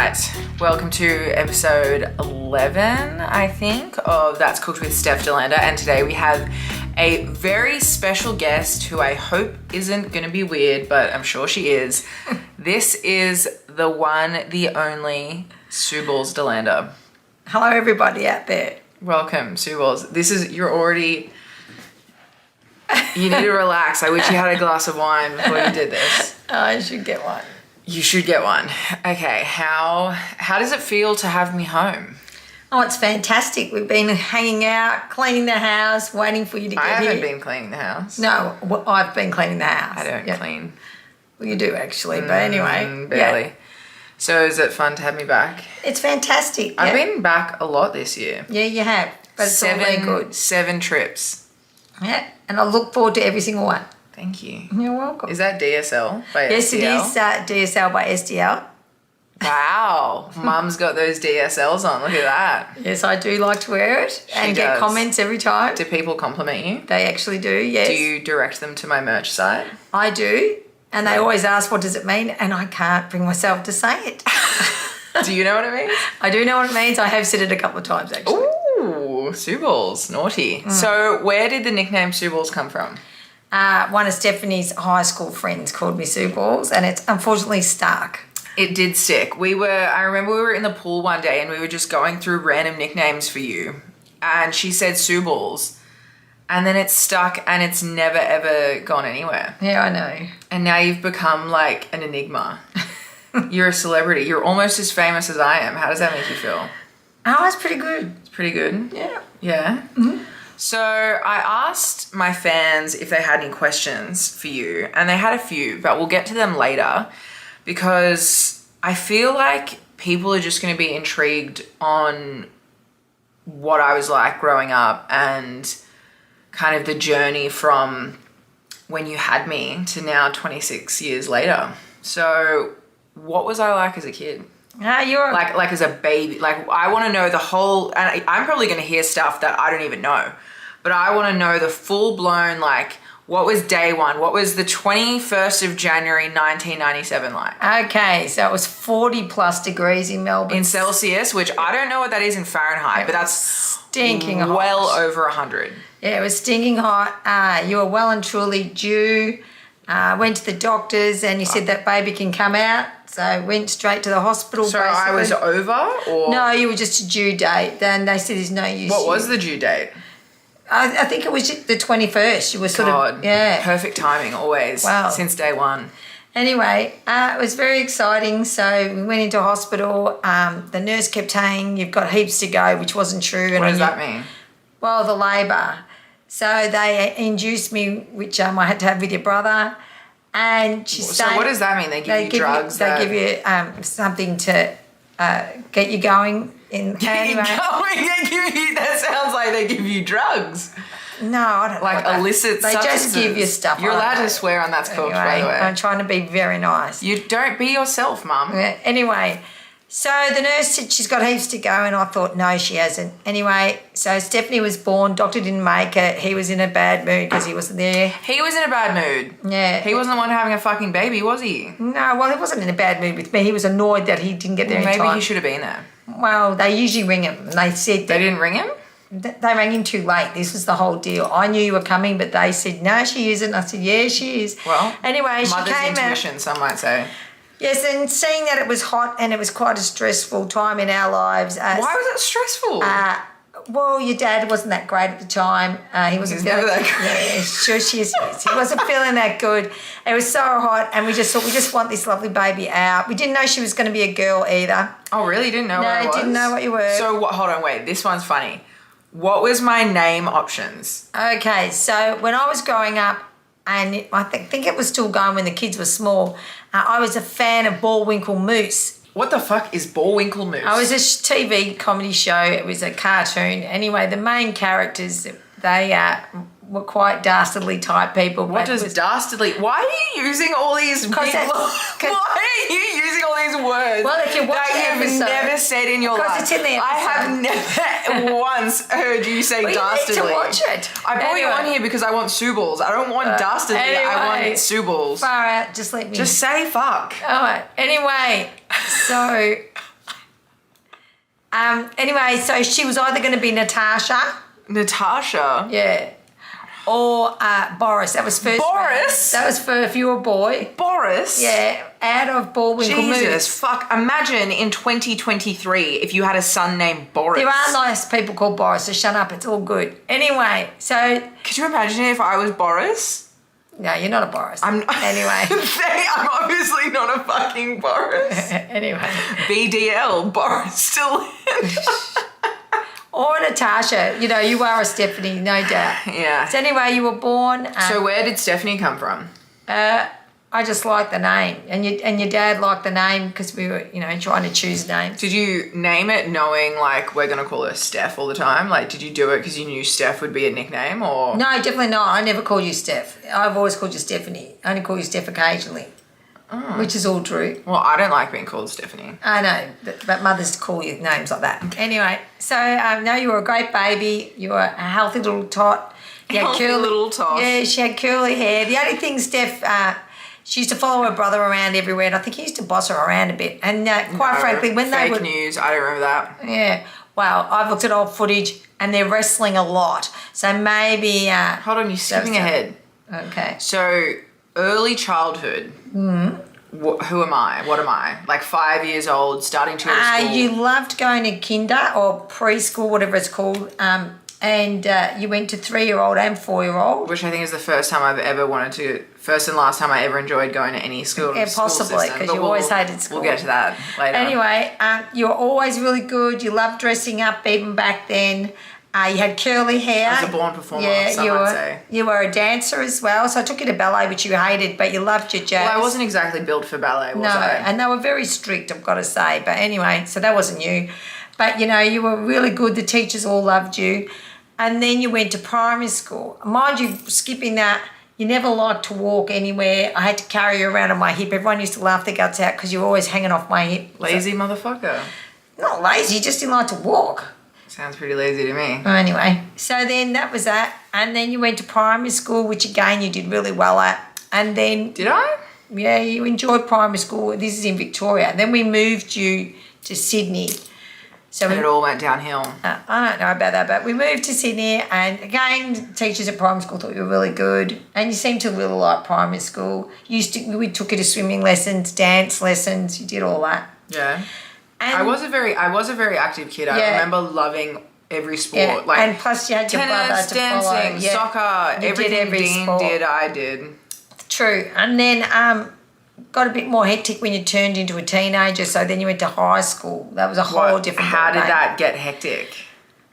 right, welcome to episode 11, I think, of That's Cooked with Steph DeLanda, and today we have a very special guest who I hope isn't going to be weird, but I'm sure she is. This is the one, the only Sue Balls DeLanda. Hello, everybody out there. Welcome, Sue Balls. You need to relax. I wish you had a glass of wine before you did this. I should get one. You should get one. Okay, how does it feel to have me home? Oh, it's fantastic. We've been hanging out, cleaning the house, waiting for you to get here. I haven't been cleaning the house. No, I've been cleaning the house. I don't clean. Well, you do actually, but anyway. Barely. Yeah. So is it fun to have me back? It's fantastic. I've been back a lot this year. Yeah, you have. But it's all very good. 7 trips. Yeah, and I look forward to every single one. Thank you. You're welcome. Is that DSL by SDL? Yes, it is DSL by SDL. Wow. Mum's got those DSLs on. Look at that. Yes, I do like to wear it and get comments every time. Do people compliment you? They actually do, yes. Do you direct them to my merch site? I do. And they always ask, what does it mean? And I can't bring myself to say it. Do you know what it means? I do know what it means. I have said it a couple of times, actually. Ooh, Sue Balls. Naughty. So where did the nickname Sue Balls come from? One of Stephanie's high school friends called me Sue Balls, and it's unfortunately stuck. It did stick. I remember we were in the pool one day and we were just going through random nicknames for you. And she said Sue Balls. And then it's stuck and it's never ever gone anywhere. Yeah, I know. And now you've become like an enigma. You're a celebrity. You're almost as famous as I am. How does that make you feel? Oh, it's pretty good. It's pretty good? Yeah. Yeah? Mm-hmm. So I asked my fans if they had any questions for you. And they had a few, but we'll get to them later. Because I feel like people are just going to be intrigued on what I was like growing up and kind of the journey from when you had me to now 26 years later. So what was I like as a kid? You're like as a baby. Like I want to know the whole, and I'm probably going to hear stuff that I don't even know, but I want to know the full blown, like, what was day one? What was the 21st of January 1997 like? Okay, so it was 40 plus degrees in Melbourne. In Celsius, which I don't know what that is in Fahrenheit, but that's stinking hot. Well over 100. Yeah, it was stinking hot. You were well and truly due. Went to the doctors and you said that baby can come out. So went straight to the hospital. So basically. I was over, or? No, you were just a due date. Then they said there's no use. What was the due date? I think it was the 21st. You were sort of, yeah. Perfect timing always. Wow. Since day one. Anyway, it was very exciting. So we went into hospital. The nurse kept saying, you've got heaps to go, which wasn't true. What does that mean? Well, the labour. So they induced me, which I had to have with your brother. And she said... So what does that mean? They give you drugs? They give you something to get you going. That sounds like they give you drugs. No, I don't like know. Illicit They substances. just give you stuff. You're allowed to swear on That's Cooked, by the way. I'm trying to be very nice. You don't be yourself, Mum. Anyway, so the nurse said she's got heaps to go, and I thought, no, she hasn't. Anyway, so Stephanie was born. Doctor didn't make it. He was in a bad mood because he wasn't there. He was in a bad mood. Yeah. He wasn't the one having a fucking baby, was he? No, well, he wasn't in a bad mood with me. He was annoyed that he didn't get there in time. Maybe he should have been there. Well, they usually ring him. And they said... They didn't ring him? They rang him too late. This was the whole deal. I knew you were coming, but they said, no, she isn't. I said, yeah, she is. Well, anyway, she mother's came intuition, some might say. Yes, and seeing that it was hot and it was quite a stressful time in our lives. Why was it stressful? Well, your dad wasn't that great at the time. He wasn't never that great. Yeah, sure she is. He wasn't feeling that good. It was so hot, and we just thought we just want this lovely baby out. We didn't know she was going to be a girl either. Oh, really? You didn't know what I was? No, didn't know what you were. So, hold on, wait. This one's funny. What was my name options? Okay, so when I was growing up, and I think it was still going when the kids were small, I was a fan of Bullwinkle Moose. What the fuck is Bullwinkle Moose? It was a TV comedy show. It was a cartoon. Anyway, the main characters, they were quite dastardly type people. What does dastardly... Why are you using all these... Why are you using all these words well, if you watch that you've never said in your life? Because it's in the episode. I have never once heard you say dastardly. You need to watch it. I brought you on here because I want Sue Balls. I don't want dastardly. I want Sue Balls. Far out. Just let me... Just say fuck. All right. Anyway, so Anyway, so she was either going to be Natasha. Natasha? Yeah. Or Boris. That was first. Boris? That was for if you were a boy. Boris? Yeah. Out of Bullwinkle Moose. Jesus, fuck. Imagine in 2023 if you had a son named Boris. There are nice people called Boris, so shut up. It's all good. Anyway, so... Could you imagine if I was Boris? No, you're not a Boris. I'm Anyway. I'm obviously not a fucking Boris. Anyway. BDL, Boris still in. Or Natasha. You know, you are a Stephanie, no doubt. Yeah. So anyway, you were born... So where did Stephanie come from? I just liked the name. And your dad liked the name because we were, trying to choose names. Did you name it knowing, like, we're going to call her Steph all the time? Like, did you do it because you knew Steph would be a nickname, or...? No, definitely not. I never called you Steph. I've always called you Stephanie. I only call you Steph occasionally, which is all true. Well, I don't like being called Stephanie. I know, but mothers call you names like that. Anyway, so no, you were a great baby. You were a healthy little tot. Little tot. Yeah, she had curly hair. The only thing, Steph... she used to follow her brother around everywhere, and I think he used to boss her around a bit. And quite frankly, when they were... Fake news, I don't remember that. Yeah. Well, I've looked at old footage, and they're wrestling a lot. So maybe... Hold on, you're skipping ahead. Okay. So, early childhood. Who am I? What am I? Like 5 years old, starting to go to school? You loved going to kinder or preschool, whatever it's called, and you went to 3-year-old and 4-year-old. Which I think is the first time I've ever wanted to... First and last time I ever enjoyed going to any school. Yeah, possibly, because you always hated school. We'll get to that later. Anyway, you were always really good. You loved dressing up even back then. You had curly hair. I was a born performer, some would say. You were a dancer as well. So I took you to ballet, which you hated, but you loved your jazz. Well, I wasn't exactly built for ballet, was I? And they were very strict, I've got to say. But anyway, so that wasn't you. But, you were really good. The teachers all loved you. And then you went to primary school. Mind you, skipping that, you never liked to walk anywhere. I had to carry you around on my hip. Everyone used to laugh their guts out because you were always hanging off my hip. Lazy motherfucker. Not lazy, just didn't like to walk. Sounds pretty lazy to me. Anyway, so then that was that. And then you went to primary school, which again you did really well at. And then... Did I? Yeah, you enjoyed primary school. This is in Victoria. Then we moved you to Sydney. So and it all went downhill. I don't know about that, but we moved to Sydney, and again, teachers at primary school thought you were really good, and you seemed to really like primary school. We took you to swimming lessons, dance lessons. You did all that. Yeah. And I was a very active kid. I remember loving every sport. Yeah. Like, and plus you had your brother tennis, to dancing, follow. Yeah. soccer, everything Dean sport. did, I did. True. And then got a bit more hectic when you turned into a teenager, so then you went to high school. That was a whole different How did ballgame. that get hectic?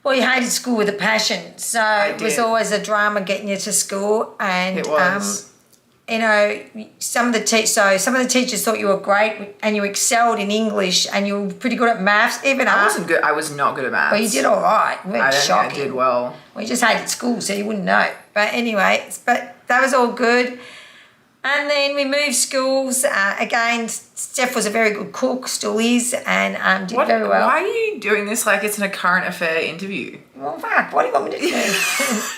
Well, you hated school with a passion, so it was always a drama getting you to school. And it was. Some of the teachers thought you were great, and you excelled in English, and you were pretty good at maths. Even I wasn't good. I was not good at maths. Well, you did all right. You weren't I don't shocking. think I did well. Well, you just hated school, so you wouldn't know. But anyway, that was all good. And then we moved schools. Again, Steph was a very good cook, still is, and did very well. Why are you doing this like it's a current affair interview? Well, fuck, what do you want me to do?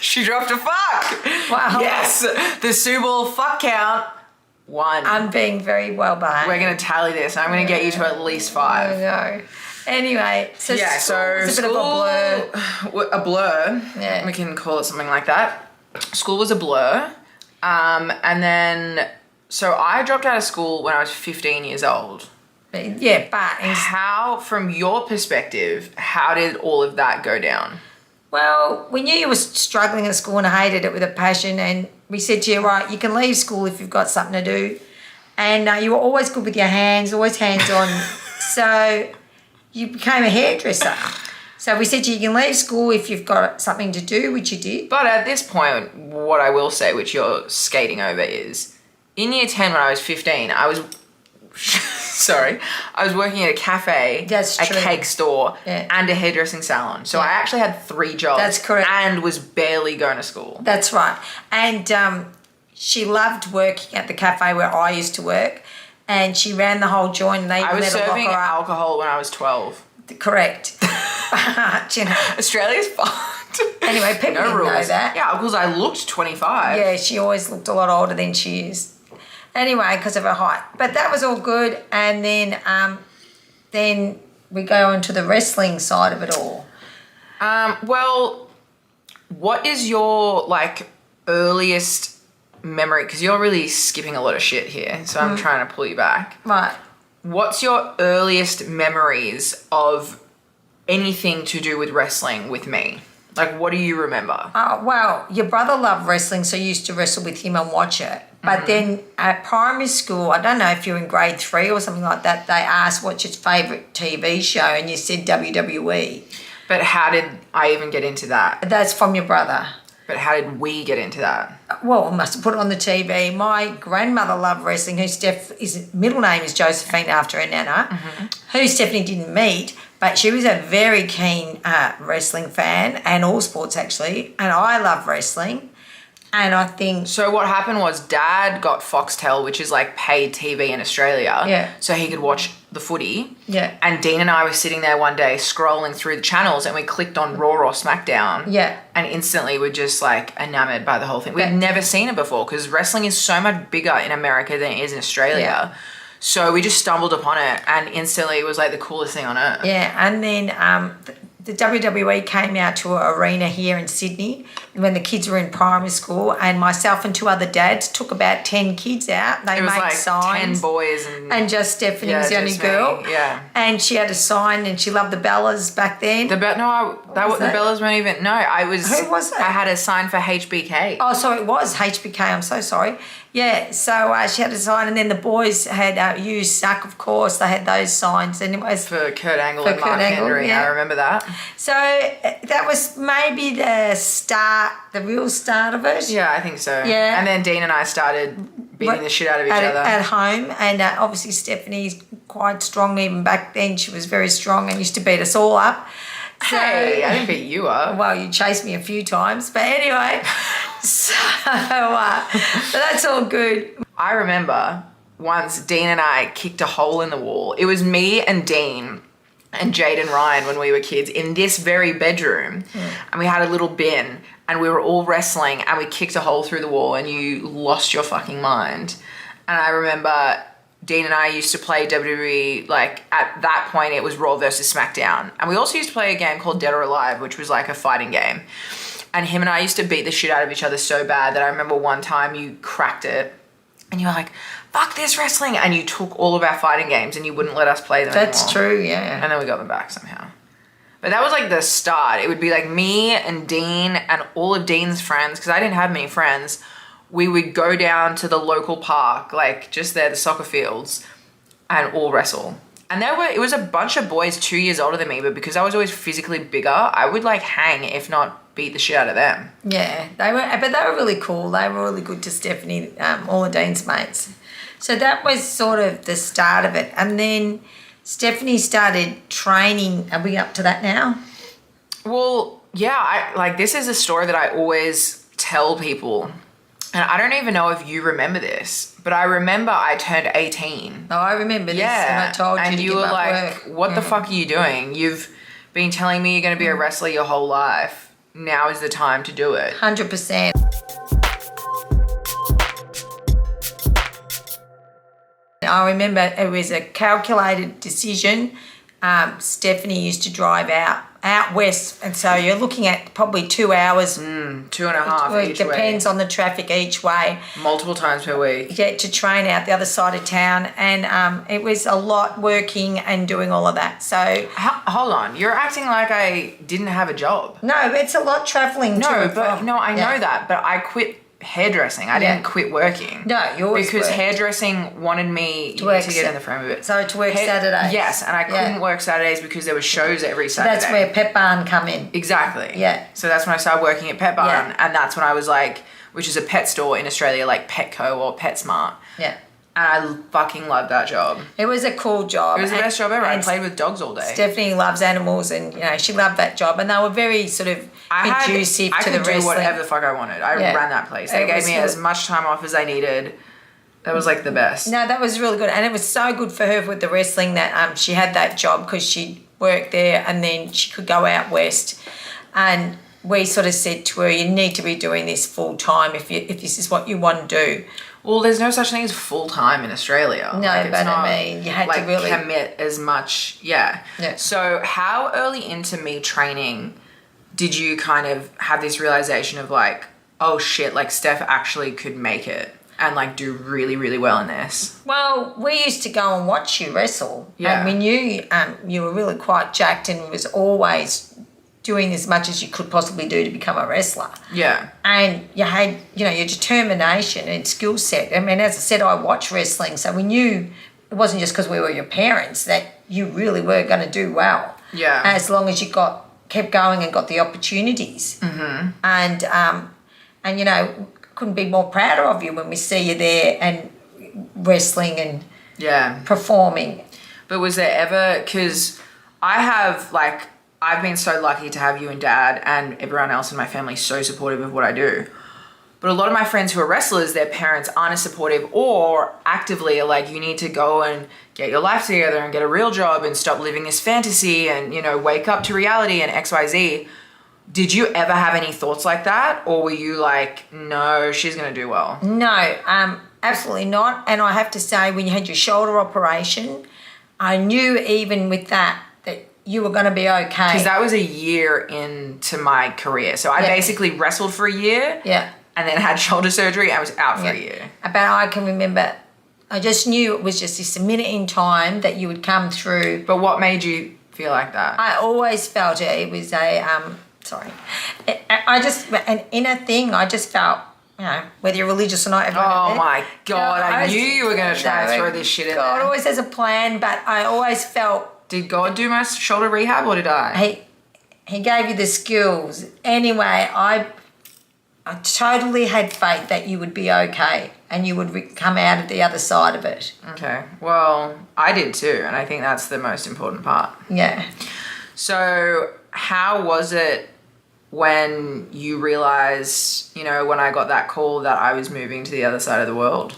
She dropped a fuck. Wow. Yes, the Super Bowl fuck count 1. I'm being very well behaved. We're going to tally this. I'm going to get you to at least 5. I know. Anyway, so yeah, school was a bit of a blur. A blur. Yeah. We can call it something like that. School was a blur. And then, so I dropped out of school when I was 15 years old. Yeah, but... How, from your perspective, how did all of that go down? Well, we knew you were struggling at school and hated it with a passion, and we said to you, right, you can leave school if you've got something to do. And you were always good with your hands, always hands-on. So you became a hairdresser. So we said to you, you can leave school if you've got something to do, which you did. But at this point, what I will say, which you're skating over, is in year 10 when I was 15, I was... Sorry. I was working at a cafe, a cake store, and a hairdressing salon. So I actually had 3 jobs. That's correct. And was barely going to school. That's right. And she loved working at the cafe where I used to work. And she ran the whole joint. I was serving alcohol when I was 12. Correct. But, Australia's fucked. Anyway, people didn't know that. Yeah, because I looked 25. Yeah, she always looked a lot older than she is. Anyway, because of her height. But that was all good. And then we go into the wrestling side of it all. Well, what is your like earliest memory? Because you're really skipping a lot of shit here, so I'm trying to pull you back. Right. What's your earliest memories of anything to do with wrestling with me? Like, what do you remember? Oh, well, your brother loved wrestling, so you used to wrestle with him and watch it. But then at primary school, I don't know if you're in grade 3 or something like that, they asked what's your favourite TV show and you said WWE. But how did I even get into that? That's from your brother. But how did we get into that? Well, I must have put it on the TV. My grandmother loved wrestling, who Steph, middle name is Josephine after her nana, who Stephanie didn't meet, but she was a very keen wrestling fan and all sports actually, and I love wrestling. And I think... So what happened was Dad got Foxtel, which is like paid TV in Australia. Yeah. So he could watch the footy. Yeah. And Dean and I were sitting there one day scrolling through the channels and we clicked on Raw or SmackDown. Yeah. And instantly we're just like enamored by the whole thing. We'd never seen it before because wrestling is so much bigger in America than it is in Australia. Yeah. So we just stumbled upon it and instantly it was like the coolest thing on earth. Yeah, and then the WWE came out to an arena here in Sydney when the kids were in primary school, and myself and 2 other dads took about 10 kids out. They It was made like signs. 10 boys And just Stephanie was the only just me. girl. Yeah. And she had a sign and she loved the Bellas back then. The Bellas weren't even... No, I was... Who was it? I had a sign for HBK. Oh, so it was HBK. I'm so sorry. Yeah, so she had a sign, and then the boys had used Suck, of course. They had those signs, and it was For Kurt Angle and Mark Henry, yeah. I remember that. So that was maybe the start, the real start of it. Yeah, I think so. Yeah. And then Dean and I started beating the shit out of each other. At home, and obviously Stephanie's quite strong even back then. She was very strong and used to beat us all up. So, Hey, I didn't beat you up. well, you chased me a few times, but anyway, so but that's all good. I remember once Dean and I kicked a hole in the wall. It was me and Dean and Jade and Ryan when we were kids in this very bedroom. And we had a little bin and we were all wrestling and we kicked a hole through the wall and you lost your fucking mind. And I remember Dean and I used to play WWE, like at that point it was Raw versus SmackDown. And we also used to play a game called Dead or Alive, which was like a fighting game. And him and I used to beat the shit out of each other so bad that I remember one time you cracked it and you were like, fuck this wrestling. And you took all of our fighting games and you wouldn't let us play them That's anymore. true, yeah. And then we got them back somehow. But that was like the start. It would be like me and Dean and all of Dean's friends, because I didn't have many friends. We would go down to the local park, like just there, the soccer fields, and all wrestle. And it was a bunch of boys 2 years older than me, but because I was always physically bigger, I would like hang, if not beat the shit out of them. Yeah, they were really cool. They were really good to Stephanie, all of Dean's mates. So that was sort of the start of it. And then Stephanie started training. Are we up to that now? Well, yeah, this is a story that I always tell people. And I don't even know if you remember this, but I remember I turned 18. Oh, I remember this, and I told you to give up work. What the fuck are you doing? You've been telling me you're going to be a wrestler your whole life. Now is the time to do it. 100%. I remember it was a calculated decision. Stephanie used to drive out west, and so you're looking at probably 2 hours. 2.5 each way. It depends on the traffic each way. Multiple times per week. Yeah, to train out the other side of town, and it was a lot working and doing all of that. So hold on, you're acting like I didn't have a job. no, it's a lot travelling. No, I know that, but I quit hairdressing. I didn't quit working. No, you always because worked. hairdressing wanted me to get in the frame of it. So to work Saturdays. Yes, and I couldn't work Saturdays because there were shows every Saturday. That's where Pet Barn come in. Exactly. Yeah. So that's when I started working at Pet Barn, Yeah. and that's when I was like, which is a pet store in Australia, like Petco or PetSmart. Yeah. And I fucking loved that job. It was a cool job. It was the best job ever. I and played with dogs all day. Stephanie loves animals, and she loved that job, and they were very sort of conducive to the I could do wrestling. whatever the fuck I wanted. I ran that place. They gave me as much time off as I needed. That was like the best. No, that was really good, and it was so good for her with the wrestling that she had that job because she worked there, and then she could go out west. And we sort of said to her, you need to be doing this full time if this is what you want to do. Well, there's no such thing as full-time in Australia. No, Like, it's but not, I mean, you had like, to really commit as much. Yeah. Yeah. So how early into me training did you kind of have this realization of like, oh shit, like Steph actually could make it and like do really, really well in this? Well, we used to go and watch you wrestle, Yeah. and we knew you were really quite jacked and was always doing as much as you could possibly do to become a wrestler. Yeah. And you had, you know, your determination and skill set. I mean, as I said, I watched wrestling, so we knew it wasn't just because we were your parents that you really were going to do well. Yeah. As long as you kept going and got the opportunities. Mm-hmm. And you know, couldn't be more prouder of you when we see you there and wrestling and performing. But was there ever, because I've been so lucky to have you and Dad and everyone else in my family so supportive of what I do. But a lot of my friends who are wrestlers, their parents aren't as supportive or actively are like, you need to go and get your life together and get a real job and stop living this fantasy and, you know, wake up to reality and XYZ. Did you ever have any thoughts like that? Or were you like, no, she's going to do well? No, absolutely not. And I have to say, when you had your shoulder operation, I knew even with that you were going to be okay. Because that was a year into my career. So I basically wrestled for a year. Yeah. And then had shoulder surgery. I was out for a year. But I can remember, I just knew it was just this minute in time that you would come through. But what made you feel like that? I always felt it. It was an inner thing. I just felt, you know, whether you're religious or not. Oh my God, I knew you were going to try and throw this shit in God there. always has a plan, but I always felt. Did God do my shoulder rehab or did I? He gave you the skills. Anyway, I totally had faith that you would be okay and you would come out of the other side of it. Okay. Well, I did too, and I think that's the most important part. Yeah. So how was it when you realised, you know, when I got that call that I was moving to the other side of the world?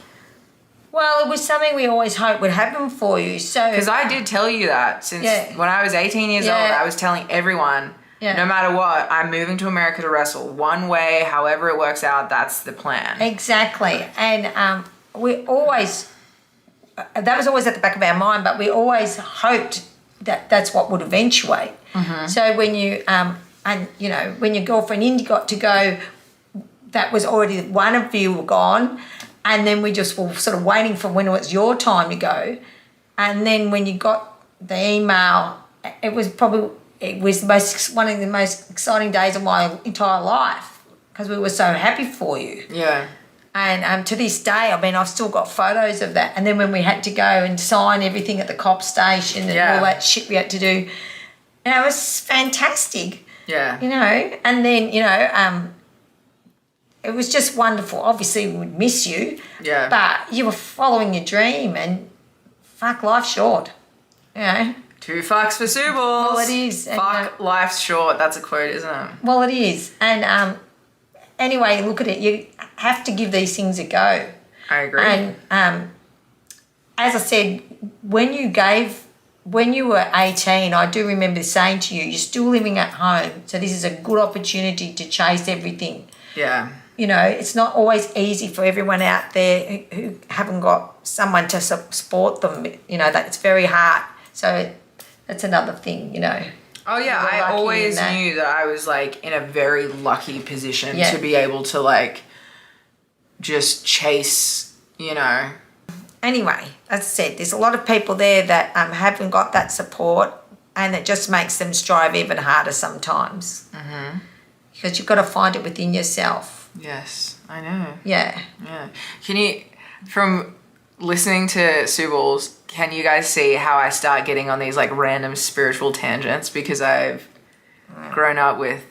Well, it was something we always hoped would happen for you. So because I did tell you that since when I was 18 years old, I was telling everyone, no matter what, I'm moving to America to wrestle. One way, however it works out, that's the plan. Exactly. And we always, that was always at the back of our mind, but we always hoped that that's what would eventuate. Mm-hmm. So when you, and you know, when your girlfriend Indy got to go, that was already one of you were gone. And then we just were sort of waiting for when it was your time to go. And then when you got the email, it was one of the most exciting days of my entire life because we were so happy for you. Yeah. And to this day, I mean, I've still got photos of that. And then when we had to go and sign everything at the cop station and all that shit we had to do, you know, it was fantastic. Yeah. You know, and then, you know, it was just wonderful. Obviously, we would miss you. Yeah. But you were following your dream and fuck, life's short. You know? 2 fucks for Sue balls. Well, it is. Fuck, life's short. That's a quote, isn't it? Well, it is. And anyway, look at it. You have to give these things a go. I agree. And as I said, when you were 18, I do remember saying to you, you're still living at home, so this is a good opportunity to chase everything. Yeah. You know, it's not always easy for everyone out there who haven't got someone to support them. You know, that it's very hard. So that's another thing, you know. Oh, yeah. I always knew that I was, like, in a very lucky position to be able to, like, just chase, you know. Anyway, as I said, there's a lot of people there that haven't got that support and it just makes them strive even harder sometimes. Mm-hmm. Because you've got to find it within yourself. Yes, I know. Yeah. Yeah. Can you, from listening to Sue Balls, can you guys see how I start getting on these like random spiritual tangents because I've grown up with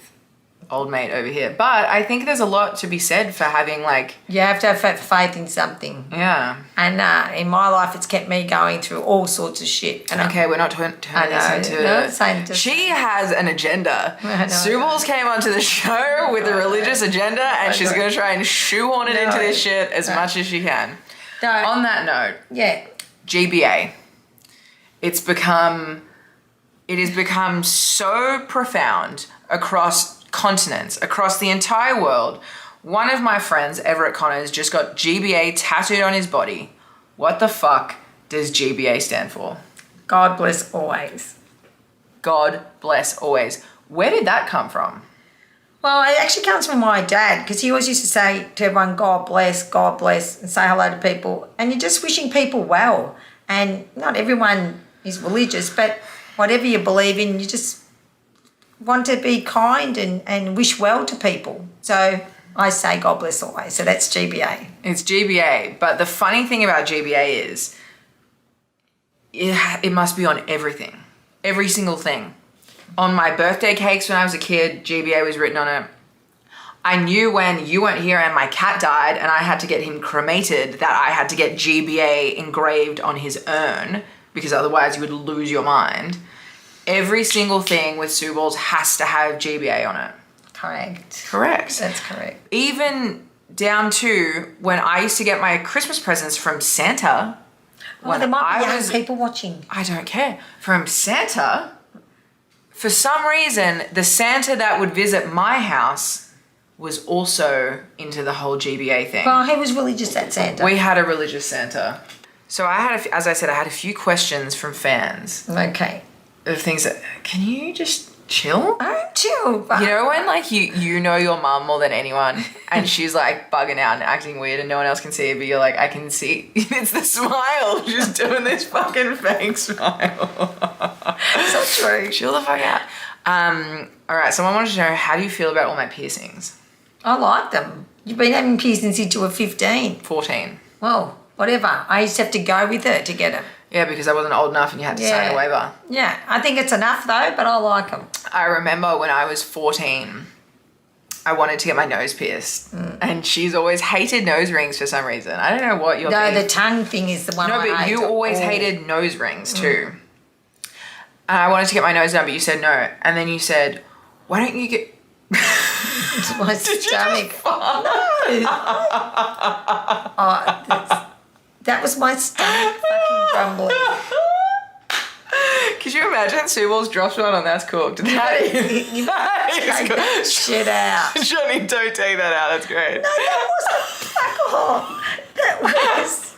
old mate over here. But I think there's a lot to be said for having like... You have to have faith in something. Yeah. And in my life, it's kept me going through all sorts of shit. And okay, we're not turning this into... No, saying just... She has an agenda. Sue Balls came onto the show with a religious agenda and she's going to try and shoehorn it into this shit as much as she can. No. On that note... Yeah. GBA. It has become so profound across continents, across the entire world. One of my friends, Everett Connors, just got GBA tattooed on his body. What the fuck does GBA stand for? God bless always. God bless always. Where did that come from? Well, it actually comes from my dad because he always used to say to everyone, God bless, and say hello to people. And you're just wishing people well. And not everyone is religious, but whatever you believe in, you just want to be kind and wish well to people. So I say God bless always. So that's GBA. It's GBA. But the funny thing about GBA is it must be on everything. Every single thing. On my birthday cakes when I was a kid, GBA was written on it. I knew when you weren't here and my cat died and I had to get him cremated that I had to get GBA engraved on his urn because otherwise you would lose your mind. Every single thing with Sue Balls has to have GBA on it. Correct. That's correct. Even down to when I used to get my Christmas presents from Santa. Oh, there might be young people watching. I don't care. From Santa, for some reason, the Santa that would visit my house was also into the whole GBA thing. Well, he was religious, that Santa. We had a religious Santa. So I had, as I said, I had a few questions from fans. Okay. Of things that, can you just chill? I'm chill. But you know when like you know your mum more than anyone and she's like bugging out and acting weird and no one else can see it, but you're like, I can see. It's the smile. She's doing this fucking fake smile. So true. Chill the fuck out. All right, someone wanted to know, how do you feel about all my piercings? I like them. You've been having piercings since you were 15. 14. Well, whatever. I used to have to go with it to get them. Yeah, because I wasn't old enough and you had to sign a waiver. Yeah, I think it's enough though, but I like them. I remember when I was 14, I wanted to get my nose pierced. And she's always hated nose rings for some reason. I don't know what you're No, the tongue thing is the one I hate. No, but you always hated nose rings too. And I wanted to get my nose done, but you said no. And then you said, why don't you get... It's my stomach. That was my stomach fucking grumbling. Could you imagine Sue Balls drops one on That's Cooked? That is Take that shit out. Johnny, don't take that out. That's great. No, that wasn't fuck off. That was...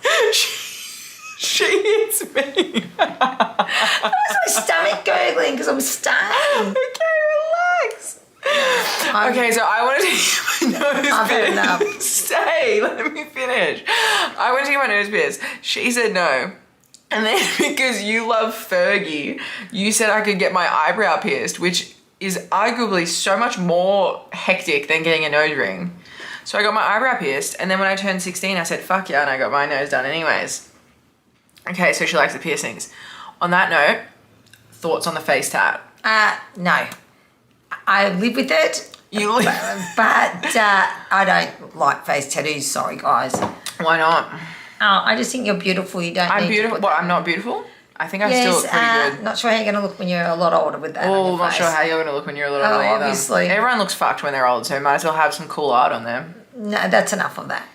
She hits me. That was my stomach gurgling because I'm starving. Okay, relax. Okay, so I wanted to get my nose pierced. I've had enough. Stay, let me finish. I went to get my nose pierced. She said no. And then because you love Fergie, you said I could get my eyebrow pierced, which is arguably so much more hectic than getting a nose ring. So I got my eyebrow pierced, and then when I turned 16, I said, fuck yeah, and I got my nose done anyways. Okay, so she likes the piercings. On that note, thoughts on the face tat? No. I live with it. You live... But I don't like face tattoos. Sorry, guys. Why not? I just think you're beautiful. You don't. I'm need beautiful. To put What? I'm not beautiful. I think I still look pretty good. Not sure how you're going to look when you're a lot older with that. Oh, not sure how you're going to look when you're a little older either. Obviously. Everyone looks fucked when they're old, so might as well have some cool art on them. No, that's enough of that.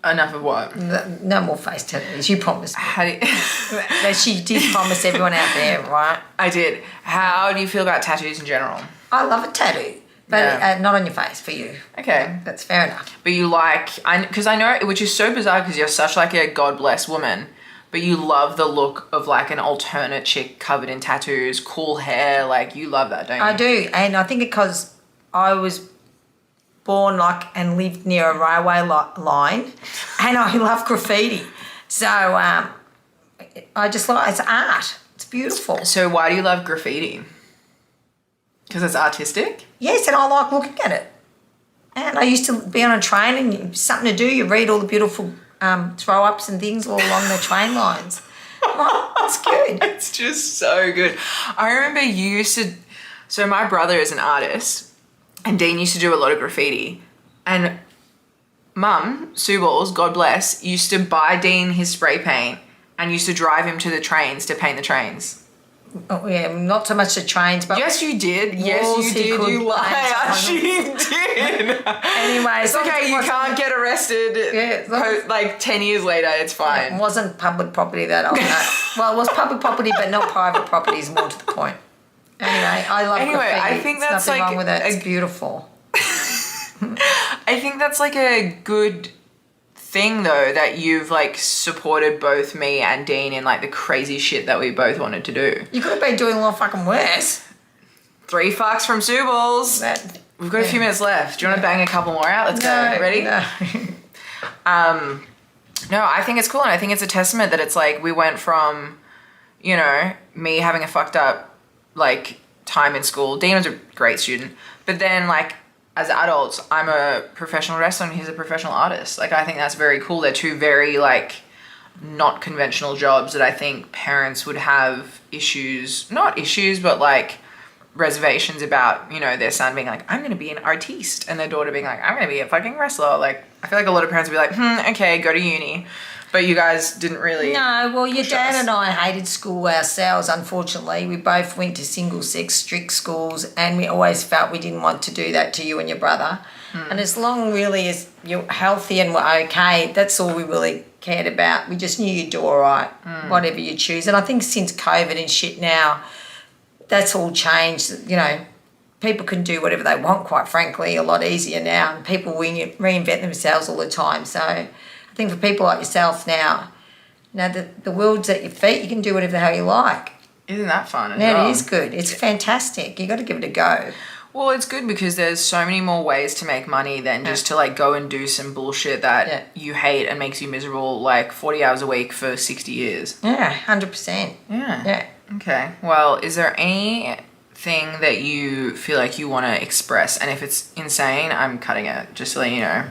Enough of what? No more face tattoos. You promised me. How do you... She did promise everyone out there, right? I did. How do you feel about tattoos in general? I love a tattoo, but not on your face for you. Okay. That's fair enough. But you like... Because I know, which is so bizarre because you're such like a God bless woman, but you love the look of like an alternate chick covered in tattoos, cool hair, like you love that, don't you? I do, and I think because I was born and lived near a railway line, and I love graffiti. So I just like, it's art. It's beautiful. So why do you love graffiti? Because it's artistic? Yes, and I like looking at it. And I used to be on a train and something to do, you read all the beautiful throw-ups and things all along the train lines. It's good. It's just so good. I remember you used to... So my brother is an artist and Dean used to do a lot of graffiti. And Mum, Sue Balls, God bless, used to buy Dean his spray paint and used to drive him to the trains to paint the trains. Oh, yeah, not so much the trains, but... Yes, you did. Yes, you did. You liar. She did. Anyway... It's okay. You can't get arrested like 10 years later. It's fine. It wasn't public property that I know. Well, it was public property, but not private property is more to the point. Anyway, I love graffiti. I think that's nothing like... wrong with it. It's beautiful. I think that's like a good thing though, that you've like supported both me and Dean in like the crazy shit that we both wanted to do. You could have been doing a lot fucking worse. 3 fucks from Suballs. We've got a few minutes left. Do you want to bang a couple more out? Let's go. Ready? No. No, I think it's cool, and I think it's a testament that it's like we went from, you know, me having a fucked up like time in school. Dean was a great student, but then like as adults, I'm a professional wrestler and he's a professional artist. Like I think that's very cool. They're two very like not conventional jobs that I think parents would have not issues, but like reservations about, you know, their son being like, I'm going to be an artiste, and their daughter being like, I'm going to be a fucking wrestler. Like, I feel like a lot of parents would be like, okay, go to uni. But you guys didn't really. No, well, your dad and I hated school ourselves, unfortunately. We both went to single-sex strict schools, and we always felt we didn't want to do that to you and your brother. And as long really as you're healthy and we're okay, that's all we really cared about. We just knew you'd do all right, whatever you choose. And I think since COVID and shit now, that's all changed. You know, people can do whatever they want, quite frankly, a lot easier now. And people reinvent themselves all the time. So I think for people like yourself now, you know, the world's at your feet. You can do whatever the hell you like. Isn't that fun as Yeah, well? it is good. It's fantastic. You got to give it a go. Well, it's good because there's so many more ways to make money than just to like go and do some bullshit that you hate and makes you miserable like 40 hours a week for 60 years. Yeah, 100%. Yeah. Okay. Well, is there anything that you feel like you want to express? And if it's insane, I'm cutting it, just to let you know.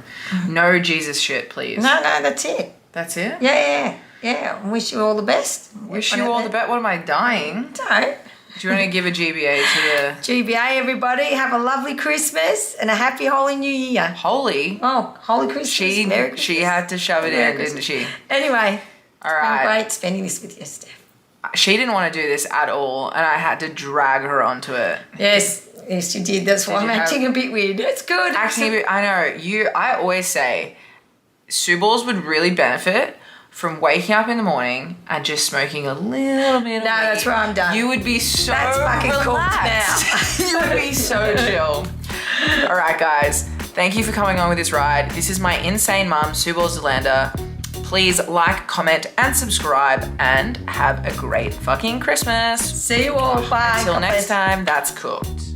No Jesus shit, please. No, that's it. That's it? Yeah. I wish you all the best. Wish you all the best. What am I dying? Don't. Do you want to give a GBA to the... GBA, everybody. Have a lovely Christmas and a happy Holy New Year. Holy? Oh, Holy Christmas. Merry Christmas. She had to shove it in, didn't she? Anyway, all right. It's been great spending this with you, Steph. She didn't want to do this at all, and I had to drag her onto it. Yes, you did. That's why I'm acting a bit weird. It's good. I know. I always say Suballs would really benefit from waking up in the morning and just smoking a little bit of weed. That's where I'm done. You would be so That's fucking relaxed. cool now. You would be so chill. All right, guys. Thank you for coming on with this ride. This is my insane mum, Suballs Zalanda. Please like, comment, and subscribe, and have a great fucking Christmas. See you all. Bye. Until next time, that's cooked.